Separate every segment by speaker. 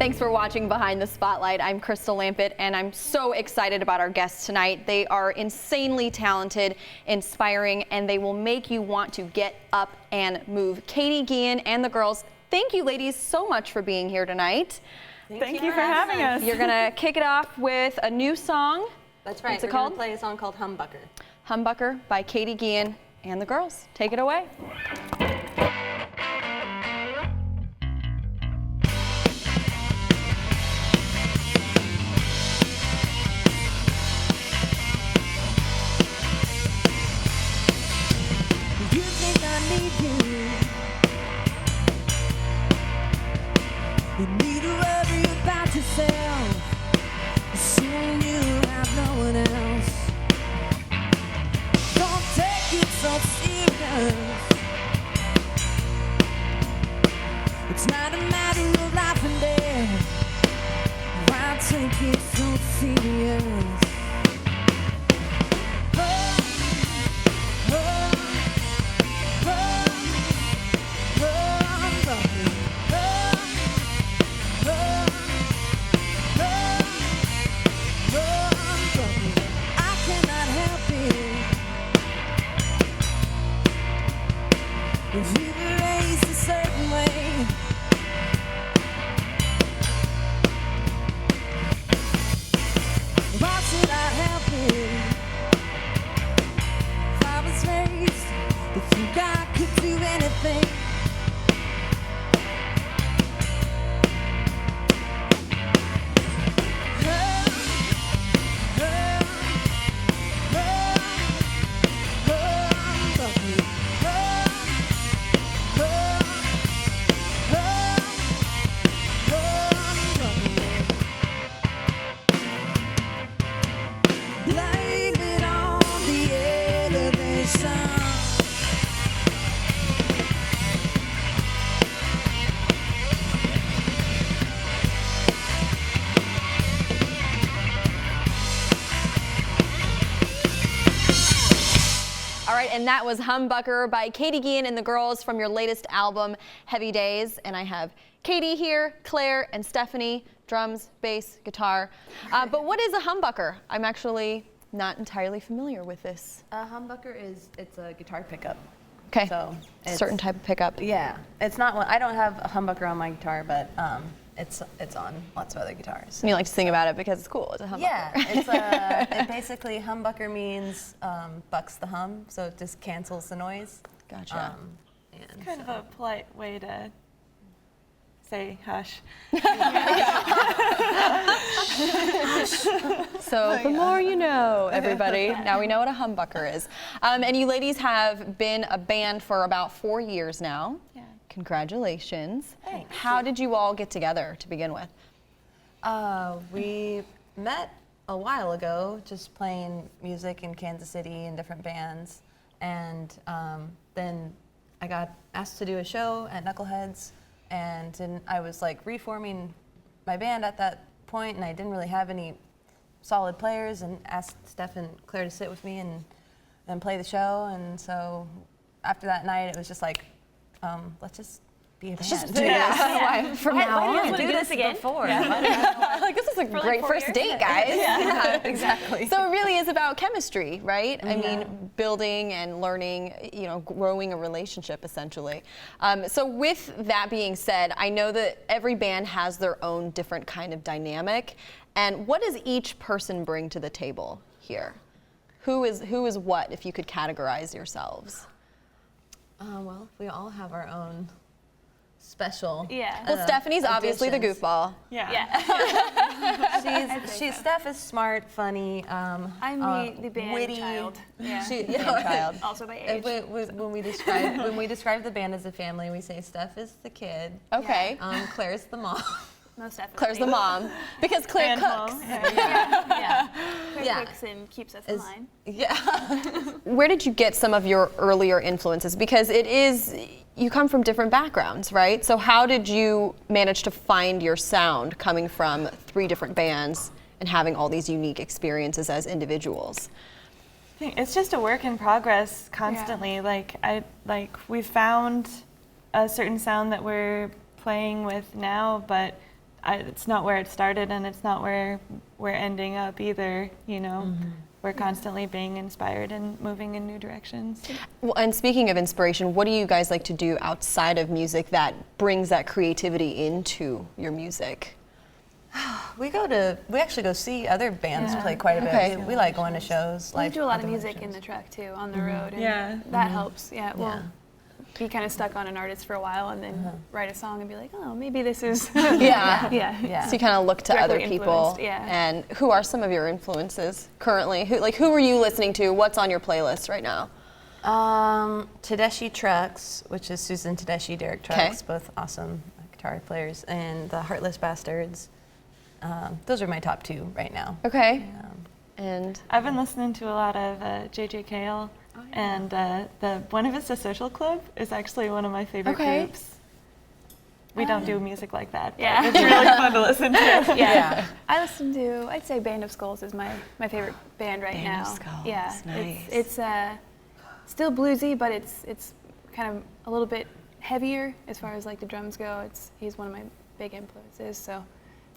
Speaker 1: Thanks for watching Behind the Spotlight. I'm Crystal Lampett, and I'm so excited about our guests tonight. They are insanely talented, inspiring, and they will make you want to get up and move. Katy Guillen and the girls, thank you ladies so much for being here tonight.
Speaker 2: Thank you for having us.
Speaker 1: You're gonna kick it off with a new song.
Speaker 3: That's right.
Speaker 1: What's it called?
Speaker 3: We're gonna play a song called Humbucker.
Speaker 1: Humbucker by Katy Guillen and the girls. Take it away.
Speaker 4: You think I need you? You need to worry about yourself. Soon you have no one else. Don't take it so serious. It's not a matter of life and death. Why take it so serious? If you were raised a certain way, why should I help it? If I was raised, if you God could do anything, blame it on the elevation.
Speaker 1: All right, and that was Humbucker by Katy Guillen and the girls from your latest album, Heavy Days. And I have Katy here, Claire, and Stephanie, drums, bass, guitar. But what is a humbucker? I'm actually not entirely familiar with this.
Speaker 3: A humbucker it's a guitar pickup.
Speaker 1: Okay,
Speaker 3: So it's,
Speaker 1: certain type of pickup.
Speaker 3: Yeah, it's not one. I don't have a humbucker on my guitar, but it's on lots of other guitars.
Speaker 1: And you like to sing about it because it's cool. It's a humbucker.
Speaker 3: Yeah, it's it basically humbucker means bucks the hum, so it just cancels the noise.
Speaker 1: Gotcha.
Speaker 3: And
Speaker 2: Kind of a polite way to say hush.
Speaker 1: So the more you know, everybody. Now we know what a humbucker is. And you ladies have been a band for about 4 years now.
Speaker 2: Yeah.
Speaker 1: Congratulations.
Speaker 3: Thanks.
Speaker 1: How did you all get together to begin with?
Speaker 3: We met a while ago, just playing music in Kansas City in different bands, and then I got asked to do a show at Knuckleheads, and then I was like reforming my band at that point, and I didn't really have any solid players, and asked Steph and Claire to sit with me and play the show, and so after that night, it was just like, let's just be a band.
Speaker 1: Just do this from now
Speaker 5: Why
Speaker 1: on.
Speaker 5: did you do this again?
Speaker 3: Before.
Speaker 1: Like, this is a great
Speaker 5: like 4
Speaker 1: first
Speaker 5: years?
Speaker 1: date, guys.
Speaker 3: Yeah, exactly.
Speaker 1: So it really is about chemistry, right? I
Speaker 3: Yeah.
Speaker 1: mean, building and learning, you know, growing a relationship, essentially. So with that being said, I know that every band has their own different kind of dynamic. And what does each person bring to the table here? Who is what, if you could categorize yourselves?
Speaker 3: Well, we all have our own special.
Speaker 5: Yeah.
Speaker 1: Well, Stephanie's obviously the
Speaker 3: additions.
Speaker 1: goofball.
Speaker 5: Yeah.
Speaker 3: Steph is smart, funny.
Speaker 5: I'm the band
Speaker 3: witty.
Speaker 5: child. Yeah.
Speaker 1: Child.
Speaker 5: Also by age.
Speaker 3: When we describe the band as a family, we say Steph is the kid.
Speaker 1: Okay.
Speaker 3: Claire's the mom.
Speaker 5: Most definitely.
Speaker 1: Claire's the mom, because Claire
Speaker 2: And
Speaker 1: cooks.
Speaker 2: mom.
Speaker 5: Yeah. Claire
Speaker 3: Yeah.
Speaker 5: cooks and keeps us in line.
Speaker 3: Yeah.
Speaker 1: Where did you get some of your earlier influences? Because it is, you come from different backgrounds, right? So how did you manage to find your sound coming from 3 different bands and having all these unique experiences as individuals?
Speaker 2: It's just a work in progress constantly. We found a certain sound that we're playing with now, but it's not where it started, and it's not where we're ending up either, you know. We're constantly being inspired and moving in new directions.
Speaker 1: Well, and speaking of inspiration, what do you guys like to do outside of music that brings that creativity into your music?
Speaker 3: We actually go see other bands play quite a bit.
Speaker 1: Okay.
Speaker 3: We like going to shows.
Speaker 5: We
Speaker 3: Like
Speaker 5: do a lot of
Speaker 3: other
Speaker 5: music
Speaker 3: shows.
Speaker 5: in the truck too, on the road, and
Speaker 2: Yeah.
Speaker 5: that helps. Yeah,
Speaker 3: Yeah.
Speaker 5: be kind of stuck on an artist for a while, and then write a song and be like, oh, maybe this is.
Speaker 1: Yeah.
Speaker 3: Yeah.
Speaker 1: So you kind of look to
Speaker 5: Directly
Speaker 1: other people.
Speaker 5: influenced, yeah.
Speaker 1: And who are some of your influences currently? Who are you listening to? What's on your playlist right now?
Speaker 3: Tedeschi Trucks, which is Susan Tedeschi, Derek Trucks, both awesome guitar players, and the Heartless Bastards. Those are my top 2 right now.
Speaker 1: Okay. And
Speaker 2: I've been listening to a lot of JJ Cale, and the Buena Vista Social Club is actually one of my favorite groups. We don't do music like that, but
Speaker 5: Yeah.
Speaker 2: it's really fun to listen to.
Speaker 3: Yeah.
Speaker 5: I listen to, I'd say Band of Skulls is my favorite band right
Speaker 1: Band
Speaker 5: now.
Speaker 1: of Skulls,
Speaker 5: Yeah,
Speaker 1: nice.
Speaker 5: it's still bluesy, but it's kind of a little bit heavier as far as like the drums go. He's one of my big influences. So,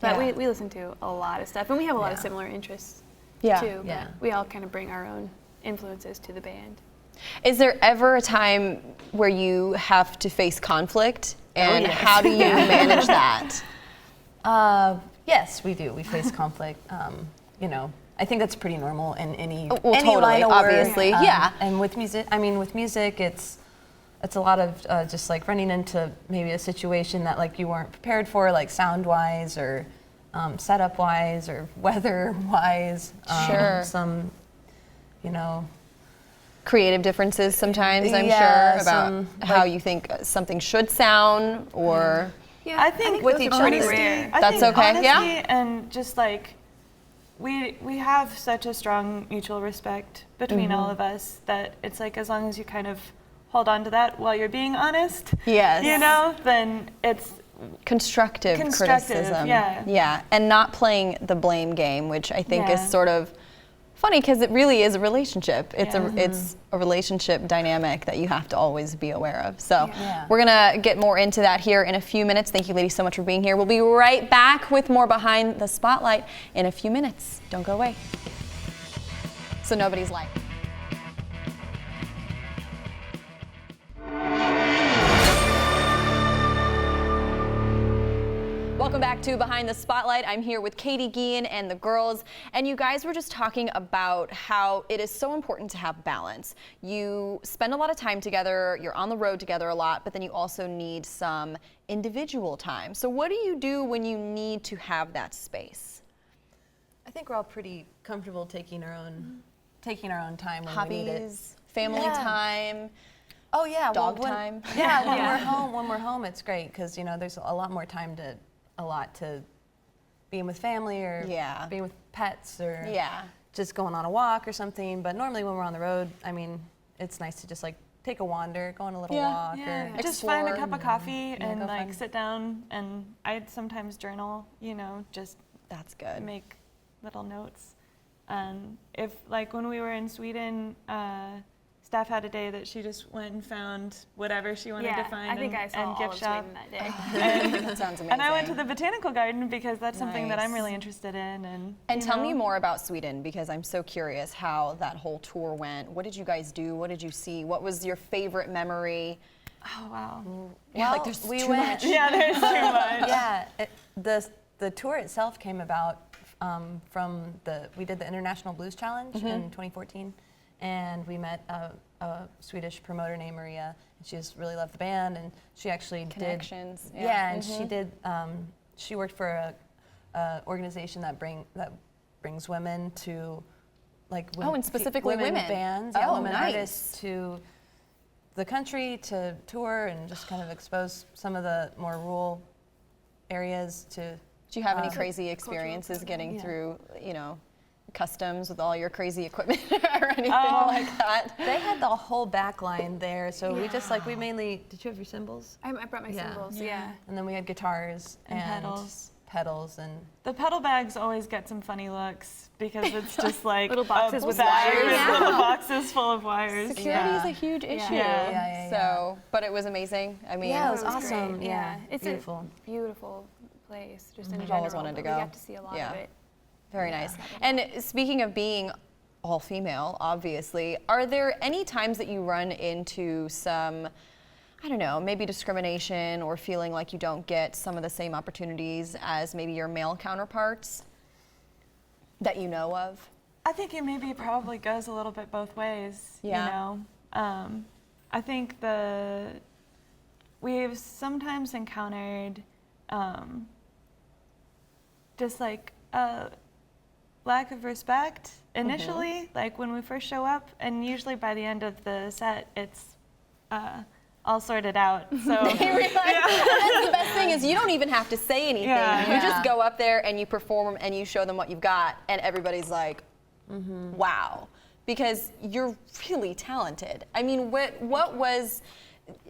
Speaker 5: but
Speaker 1: Yeah.
Speaker 5: we listen to a lot of stuff, and we have a lot of
Speaker 3: Yeah.
Speaker 5: similar interests
Speaker 1: yeah.
Speaker 5: too. But
Speaker 3: Yeah.
Speaker 5: we all kind of bring our own influences to the band.
Speaker 1: Is there ever a time where you have to face conflict? And
Speaker 3: yes.
Speaker 1: how do you manage that?
Speaker 3: Yes, we do. We face conflict. You know, I think that's pretty normal in any
Speaker 1: Well,
Speaker 3: any
Speaker 1: totally,
Speaker 3: line of work.
Speaker 1: obviously, yeah.
Speaker 3: And with music, it's a lot of just like running into maybe a situation that like you weren't prepared for, like sound wise or setup wise or weather wise.
Speaker 1: Sure.
Speaker 3: Some, you know.
Speaker 1: Creative differences sometimes, I'm
Speaker 3: Yeah,
Speaker 1: sure, about
Speaker 3: some,
Speaker 1: how you think something should sound, or
Speaker 5: Yeah,
Speaker 2: I think
Speaker 3: with
Speaker 5: those
Speaker 3: each
Speaker 5: are pretty
Speaker 3: other.
Speaker 5: rare.
Speaker 2: I
Speaker 1: That's
Speaker 2: think
Speaker 1: okay, yeah?
Speaker 2: honesty and just like we have such a strong mutual respect between all of us that it's like as long as you kind of hold on to that while you're being honest,
Speaker 1: yes,
Speaker 2: you know, then it's
Speaker 1: constructive criticism.
Speaker 2: yeah.
Speaker 1: And not playing the blame game, which I think is
Speaker 2: Yeah.
Speaker 1: sort of funny because it really is a relationship. It's
Speaker 2: Yeah.
Speaker 1: it's a relationship dynamic that you have to always be aware of. So
Speaker 3: Yeah.
Speaker 1: we're gonna get more into that here in a few minutes. Thank you, ladies, so much for being here. We'll be right back with more Behind the Spotlight in a few minutes. Don't go away. So nobody's like. Welcome back to Behind the Spotlight. I'm here with Katy Guillen and the girls, and you guys were just talking about how it is so important to have balance. You spend a lot of time together, you're on the road together a lot, but then you also need some individual time. So what do you do when you need to have that space?
Speaker 3: I think we're all pretty comfortable taking our own time when we need it.
Speaker 1: Hobbies, family
Speaker 3: Yeah.
Speaker 1: time,
Speaker 3: Oh yeah,
Speaker 1: dog
Speaker 3: when,
Speaker 1: time.
Speaker 3: Yeah, when
Speaker 5: Yeah.
Speaker 3: we're home, it's great because you know there's a lot more time to being with family or
Speaker 1: Yeah.
Speaker 3: being with pets or
Speaker 1: Yeah.
Speaker 3: just going on a walk or something. But normally when we're on the road, I mean, it's nice to just like take a wander, go on a little
Speaker 1: Yeah.
Speaker 3: walk
Speaker 2: Yeah,
Speaker 3: or
Speaker 2: just find a
Speaker 3: explore.
Speaker 2: cup of coffee and
Speaker 3: go
Speaker 2: like
Speaker 3: find-
Speaker 2: sit down, and I'd sometimes journal, you know, just
Speaker 1: That's good.
Speaker 2: make little notes. If like when we were in Sweden, Steph had a day that she just went and found whatever she wanted
Speaker 5: Yeah,
Speaker 2: to find
Speaker 5: I think
Speaker 2: and,
Speaker 5: I saw
Speaker 2: and
Speaker 5: all
Speaker 2: gift
Speaker 5: of
Speaker 2: shop.
Speaker 5: Sweden that day.
Speaker 1: That sounds amazing.
Speaker 2: And I went to the botanical garden because that's something that I'm
Speaker 1: Nice.
Speaker 2: really interested in. And
Speaker 1: And
Speaker 2: you
Speaker 1: tell
Speaker 2: know,
Speaker 1: me more about Sweden because I'm so curious how that whole tour went. What did you guys do? What did you see? What was your favorite memory?
Speaker 2: Oh wow.
Speaker 1: Yeah, like
Speaker 3: Well,
Speaker 1: there's
Speaker 3: we
Speaker 1: too
Speaker 3: went-
Speaker 1: much.
Speaker 2: Yeah, there's too much.
Speaker 3: Yeah, the tour itself came about from we did the International Blues Challenge in 2014, and we met a Swedish promoter named Maria. And she just really loved the band, and she actually
Speaker 1: Connections,
Speaker 3: did.
Speaker 1: yeah.
Speaker 3: And she did. She worked for a organization that brings women to like
Speaker 1: Oh, and specifically women.
Speaker 3: bands,
Speaker 1: Oh,
Speaker 3: women
Speaker 1: nice.
Speaker 3: artists to the country to tour and just kind of expose some of the more rural areas to.
Speaker 1: Do you have any crazy experiences getting through, customs with all your crazy equipment or anything like that?
Speaker 3: They had the whole back line there, so we just we mainly. Did you have your cymbals?
Speaker 5: I brought my
Speaker 3: Yeah.
Speaker 5: cymbals, yeah.
Speaker 3: And then we had guitars
Speaker 2: And pedals.
Speaker 3: pedals and.
Speaker 2: The pedal bags always get some funny looks because it's just like
Speaker 5: Little boxes
Speaker 2: a
Speaker 5: with
Speaker 2: bag
Speaker 5: wires.
Speaker 2: with
Speaker 5: Yeah.
Speaker 2: little boxes full of wires.
Speaker 1: Security is
Speaker 3: Yeah.
Speaker 1: a huge issue.
Speaker 2: Yeah.
Speaker 1: So, but it was amazing. I mean,
Speaker 3: Yeah, it was
Speaker 5: It was
Speaker 3: awesome.
Speaker 5: great,
Speaker 3: Yeah,
Speaker 5: It's
Speaker 3: beautiful.
Speaker 5: a beautiful place, just in
Speaker 1: I've
Speaker 5: general.
Speaker 1: always wanted to
Speaker 5: but
Speaker 1: go.
Speaker 5: We got to see a lot
Speaker 1: Yeah.
Speaker 5: of it.
Speaker 1: Very nice. And speaking of being all female, obviously, are there any times that you run into some, I don't know, maybe discrimination or feeling like you don't get some of the same opportunities as maybe your male counterparts that you know of?
Speaker 2: I think it maybe probably goes a little bit both ways.
Speaker 1: Yeah.
Speaker 2: You know, I think we've sometimes encountered just like a lack of respect initially, like when we first show up, and usually by the end of the set, it's all sorted out. So
Speaker 1: That's the best thing is you don't even have to say anything.
Speaker 2: Yeah.
Speaker 1: You just go up there and you perform and you show them what you've got, and everybody's like, wow, because you're really talented. I mean, what was?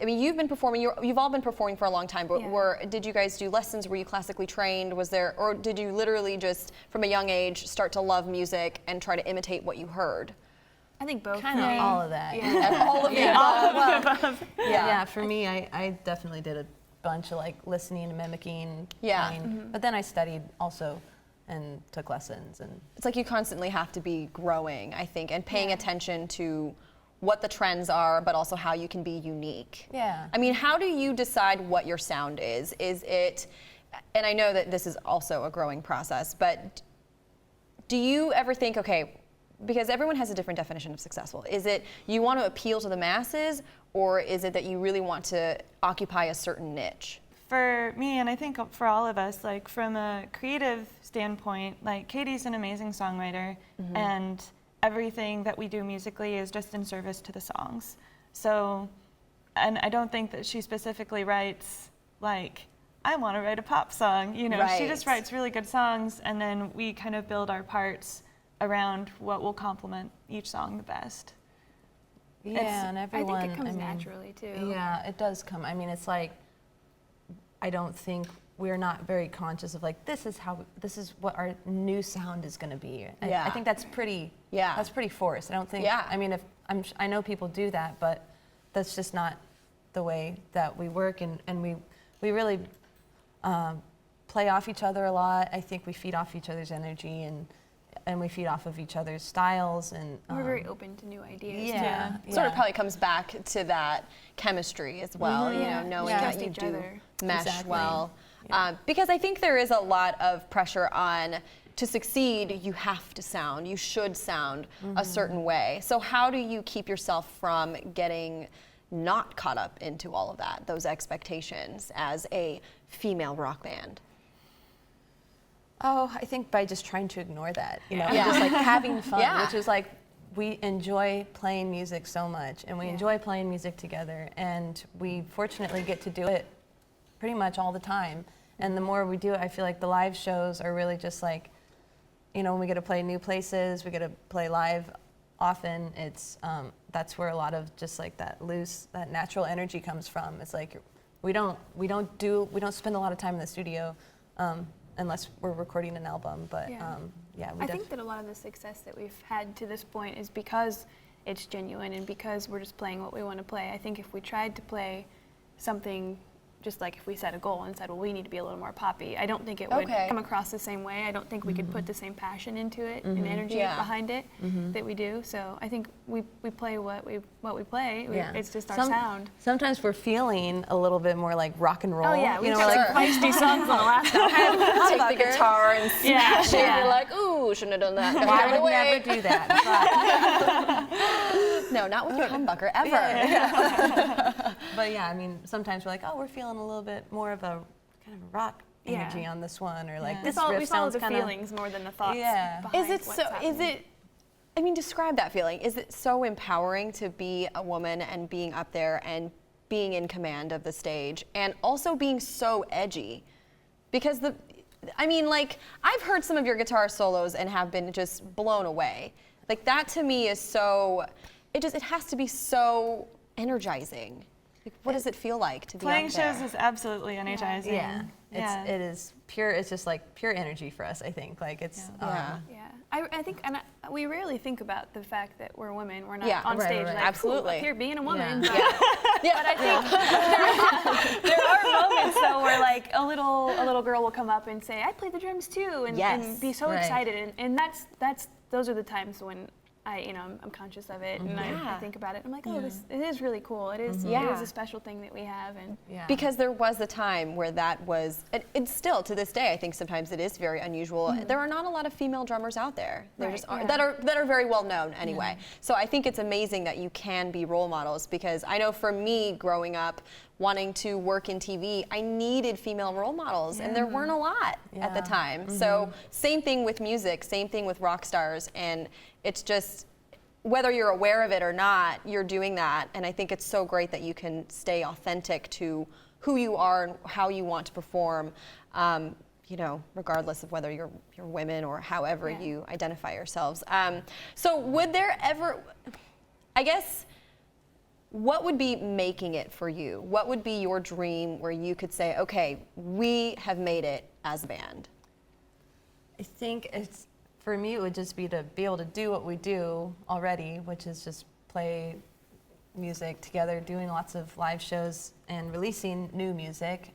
Speaker 1: I mean, you've been performing. You've all been performing for a long time. But
Speaker 5: Yeah.
Speaker 1: did you guys do lessons? Were you classically trained? Was there, or did you literally just from a young age start to love music and try to imitate what you heard?
Speaker 5: I think both.
Speaker 3: Kind of all of that.
Speaker 5: Yeah.
Speaker 1: All of the above.
Speaker 3: Yeah, for me, I definitely did a bunch of like listening and mimicking.
Speaker 1: Yeah.
Speaker 3: Playing. But then I studied also and took lessons. And
Speaker 1: It's like you constantly have to be growing, I think, and paying attention to what the trends are, but also how you can be unique.
Speaker 3: Yeah.
Speaker 1: I mean, how do you decide what your sound is? Is it, and I know that this is also a growing process, but do you ever think, okay, because everyone has a different definition of successful. Is it you want to appeal to the masses, or is it that you really want to occupy a certain niche?
Speaker 2: for me, and I think for all of us, like from a creative standpoint, like Katy's an amazing songwriter, and everything that we do musically is just in service to the songs. So, and I don't think that she specifically writes like, I want to write a pop song, you know, she just writes really good songs, and then we kind of build our parts around what will complement each song the best.
Speaker 3: Yeah, and everyone.
Speaker 5: I think it comes naturally too.
Speaker 3: Yeah, it does come. I mean, it's like, I don't think we're not very conscious of like, this is what our new sound is going to be. And I think that's pretty.
Speaker 1: Yeah.
Speaker 3: That's pretty forced. I don't think.
Speaker 1: Yeah.
Speaker 3: I mean, I know people do that, but that's just not the way that we work, and we really play off each other a lot. I think we feed off each other's energy, and we feed off of each other's styles, and
Speaker 5: We're very open to new ideas.
Speaker 3: yeah,
Speaker 5: too.
Speaker 1: Sort of probably comes back to that chemistry as well, you know,
Speaker 5: Yeah.
Speaker 1: knowing
Speaker 5: Yeah.
Speaker 1: that
Speaker 5: Trust
Speaker 1: you
Speaker 5: each
Speaker 1: do
Speaker 5: other.
Speaker 1: mesh
Speaker 3: Exactly.
Speaker 1: well. Because I think there is a lot of pressure on, to succeed, you have to sound, you should sound a certain way. So how do you keep yourself from getting not caught up into all of that, those expectations as a female rock band?
Speaker 3: Oh, I think by just trying to ignore that, you know, just like having fun,
Speaker 1: Yeah.
Speaker 3: which is like, we enjoy playing music so much, and we enjoy playing music together, and we fortunately get to do it pretty much all the time. And the more we do it, I feel like the live shows are really just like, you know, when we get to play new places, we get to play live often, it's, that's where a lot of just like that natural energy comes from. It's like, we don't spend a lot of time in the studio, unless we're recording an album, but
Speaker 5: I think that a lot of the success that we've had to this point is because it's genuine and because we're just playing what we want to play. I think if we tried to play something, just like if we set a goal and said, well, we need to be a little more poppy, I don't think it would come across the same way. I don't think we could put the same passion into it and energy behind it that we do. So I think we play what we play. It's just our sound.
Speaker 3: Sometimes we're feeling a little bit more like rock and roll.
Speaker 5: Oh yeah, we
Speaker 3: you know,
Speaker 5: got
Speaker 3: like
Speaker 5: some feisty songs on the last album.
Speaker 1: Take the guitar and smash it,
Speaker 5: Yeah.
Speaker 1: you're like, ooh, shouldn't have done that.
Speaker 3: well, I would never do that.
Speaker 1: No, not with your humbucker, ever.
Speaker 3: But yeah, I mean, sometimes we're like, oh, we're feeling a little bit more of a kind of rock energy on this one, or like this riff
Speaker 5: we follow
Speaker 3: sounds
Speaker 5: the
Speaker 3: kind of.
Speaker 5: feelings more than the thoughts.
Speaker 3: Yeah.
Speaker 5: Behind
Speaker 1: Is
Speaker 5: what's happening.
Speaker 1: I mean, describe that feeling. Is it so empowering to be a woman and being up there and being in command of the stage and also being so edgy? Because I've heard some of your guitar solos and have been just blown away. Like that to me is so, it has to be so energizing. Like, what does it feel like to be
Speaker 2: Playing
Speaker 1: up there?
Speaker 2: shows is absolutely energizing.
Speaker 3: Yeah, it is pure. It's just like pure energy for us. I think like it's.
Speaker 1: Yeah.
Speaker 5: Yeah, I think, and we rarely think about the fact that we're women. We're not
Speaker 1: Yeah,
Speaker 5: on
Speaker 3: right,
Speaker 5: stage
Speaker 3: right.
Speaker 5: like,
Speaker 1: Absolutely.
Speaker 5: "Ooh, up here being a woman."
Speaker 3: Yeah.
Speaker 5: But I think there are moments though where like a little girl will come up and say, "I play the drums too," and,
Speaker 1: Yes,
Speaker 5: and be so
Speaker 3: right.
Speaker 5: excited. And those are the times when I'm conscious of it, and I think about it. I'm like, oh, it is really cool. It is a special thing that we have, and
Speaker 1: Because there was a time where that was, and still to this day, I think sometimes it is very unusual. There are not a lot of female drummers out there. There
Speaker 5: Right,
Speaker 1: just are,
Speaker 5: yeah.
Speaker 1: that are very well known anyway. So I think it's amazing that you can be role models, because I know for me growing up, wanting to work in TV, I needed female role models, and there weren't a lot at the time. So same thing with music, same thing with rock stars, and it's just, whether you're aware of it or not, you're doing that, and I think it's so great that you can stay authentic to who you are and how you want to perform, regardless of whether you're women or however you identify yourselves. So would there ever, I guess, what would be making it for you? What would be your dream where you could say, okay, we have made it as a band?
Speaker 3: I think for me, it would just be to be able to do what we do already, which is just play music together, doing lots of live shows and releasing new music,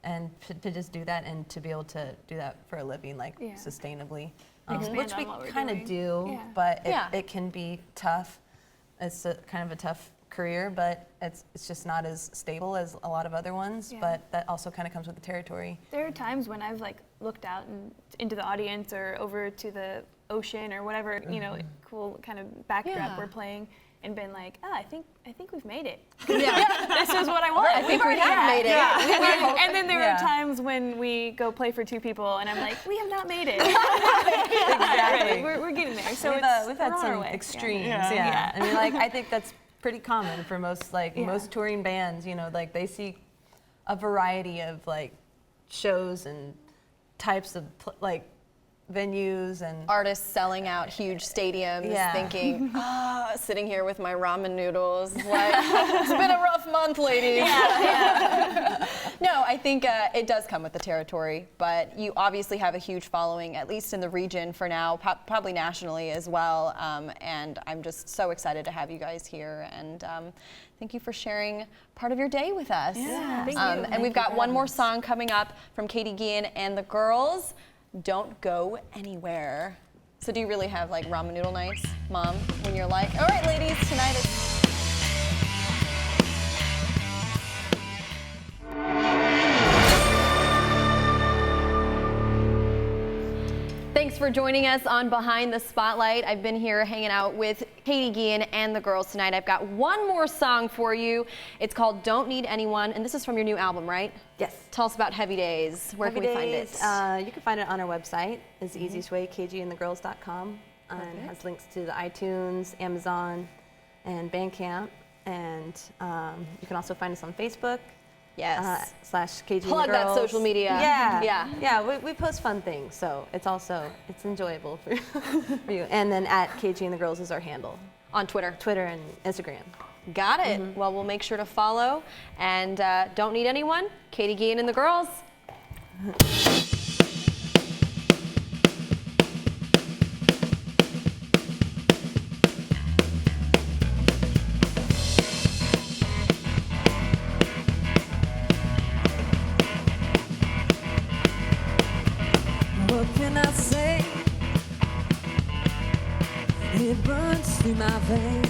Speaker 3: and to just do that and to be able to do that for a living, like sustainably,
Speaker 5: Expand
Speaker 3: which
Speaker 5: on
Speaker 3: we
Speaker 5: what we're
Speaker 3: kind of
Speaker 5: doing.
Speaker 3: do,
Speaker 5: Yeah.
Speaker 3: but it can be tough. It's kind of a tough career, but it's just not as stable as a lot of other ones, but that also kind of comes with the territory.
Speaker 5: there are times when I've like looked out and into the audience or over to the ocean or whatever cool kind of backdrop we're playing, and been like, I think we've made it. This is what I want.
Speaker 1: I think we have made it.
Speaker 5: And then there are times when we go play for 2 people, and I'm like, we have not made it.
Speaker 3: Exactly.
Speaker 5: We're getting there. So
Speaker 3: We've had some extremes, yeah. I mean, like, I think that's pretty common for most touring bands, like they see a variety of like shows and types of venues and
Speaker 1: Artists selling out huge stadiums, thinking, sitting here with my ramen noodles, like, it's been a rough month, ladies. No, I think it does come with the territory, but you obviously have a huge following, at least in the region for now, probably nationally as well, and I'm just so excited to have you guys here, and thank you for sharing part of your day with us.
Speaker 5: Thank you.
Speaker 1: And we've got one more song coming up from Katy Guillen and the girls. Don't go anywhere. So do you really have like ramen noodle nights, Mom, when you're like, all right, ladies, tonight is... Thanks for joining us on Behind the Spotlight. I've been here hanging out with Katy Guillen and the girls tonight. I've got one more song for you. It's called Don't Need Anyone, and this is from your new album, right?
Speaker 3: yes.
Speaker 1: Tell us about Heavy Days. Where can we find it?
Speaker 3: You can find it on our website. It's the easiest way, kgandthegirls.com. And it has links to the iTunes, Amazon, and Bandcamp. And you can also find us on Facebook.
Speaker 1: Yes.
Speaker 3: / KG
Speaker 1: Plug
Speaker 3: and the
Speaker 1: that
Speaker 3: Girls.
Speaker 1: social media.
Speaker 3: Yeah. We post fun things, so it's enjoyable for you. And then at KG and the Girls is our handle.
Speaker 1: On Twitter.
Speaker 3: Twitter and Instagram.
Speaker 1: Got it. Well, we'll make sure to follow. And don't need anyone. Katy Guillen and the girls.
Speaker 4: What can I say? It burns through my veins.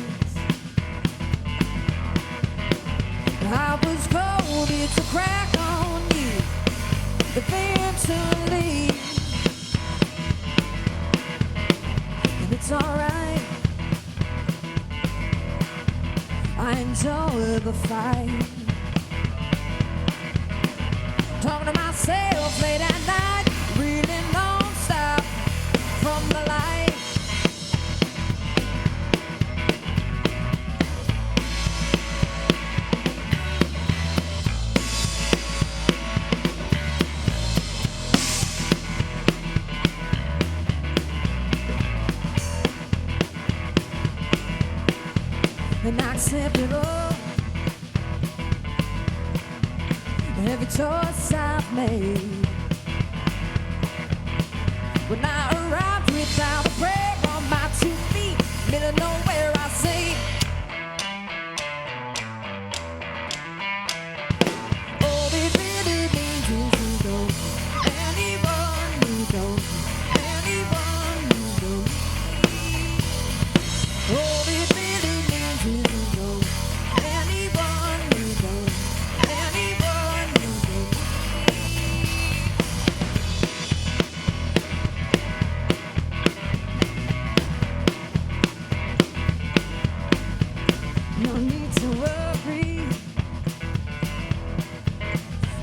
Speaker 4: I was cold, it's a crack on you eventually. And it's alright, I enjoy the fight. Talking to myself late at night, really non-stop from the light. And I accept it all, every choice I've made. When I arrived without a prayer on my 2 feet, middle of nowhere I say, all it really means is you know, anyone who knows, anyone who knows. All it really means is you know, anyone who knows, anyone who knows. No need to worry,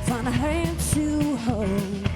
Speaker 4: find a hand to hold.